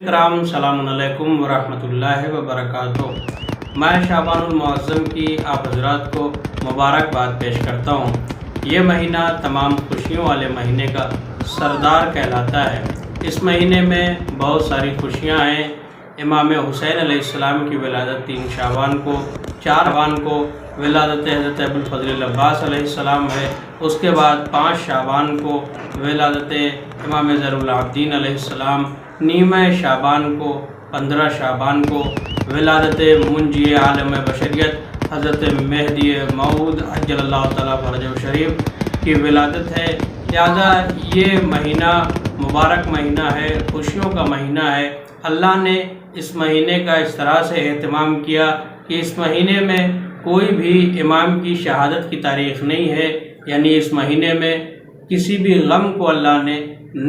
کرام سلام علیکم ورحمۃ وبرکاتہ۔ ماہ شعبان المعظم کی آپ حضرات کو مبارکباد پیش کرتا ہوں۔ یہ مہینہ تمام خوشیوں والے مہینے کا سردار کہلاتا ہے۔ اس مہینے میں بہت ساری خوشیاں ہیں۔ امام حسین علیہ السلام کی ولادت 3 شعبان کو، 4 شعبان کو ولادت حضرت ابوالفضل العباس علیہ السلام ہے۔ اس کے بعد 5 شعبان کو ولادت امام زین العابدین علیہ السلام، نیمہ شعبان کو 15 شعبان کو ولادت منجی عالم بشریت حضرت مہدی موعود عجل اللہ تعالیٰ فرجہ شریف کی ولادت ہے۔ لہذا یہ مہینہ مبارک مہینہ ہے، خوشیوں کا مہینہ ہے۔ اللہ نے اس مہینے کا اس طرح سے اہتمام کیا کہ اس مہینے میں کوئی بھی امام کی شہادت کی تاریخ نہیں ہے، یعنی اس مہینے میں کسی بھی غم کو اللہ نے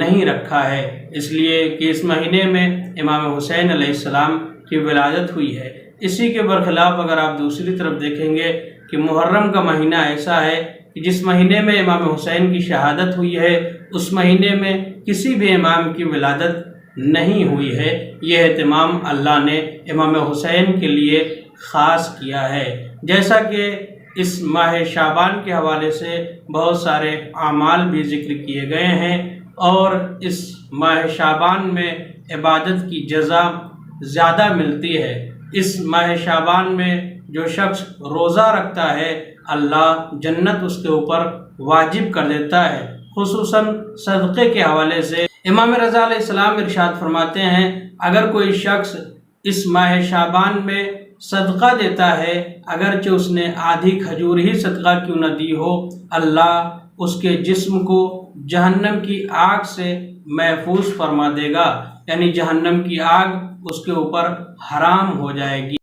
نہیں رکھا ہے، اس لیے کہ اس مہینے میں امام حسین علیہ السلام کی ولادت ہوئی ہے۔ اسی کے برخلاف اگر آپ دوسری طرف دیکھیں گے کہ محرم کا مہینہ ایسا ہے کہ جس مہینے میں امام حسین کی شہادت ہوئی ہے اس مہینے میں کسی بھی امام کی ولادت نہیں ہوئی ہے۔ یہ اہتمام اللہ نے امام حسین کے لیے خاص کیا ہے۔ جیسا کہ اس ماہ شعبان کے حوالے سے بہت سارے اعمال بھی ذکر کیے گئے ہیں، اور اس ماہ شعبان میں عبادت کی جزا زیادہ ملتی ہے۔ اس ماہ شعبان میں جو شخص روزہ رکھتا ہے اللہ جنت اس کے اوپر واجب کر دیتا ہے۔ خصوصاً صدقے کے حوالے سے امام رضا علیہ السلام ارشاد فرماتے ہیں، اگر کوئی شخص اس ماہ شعبان میں صدقہ دیتا ہے، اگرچہ اس نے آدھی کھجور ہی صدقہ کیوں نہ دی ہو، اللہ اس کے جسم کو جہنم کی آگ سے محفوظ فرما دے گا، یعنی جہنم کی آگ اس کے اوپر حرام ہو جائے گی۔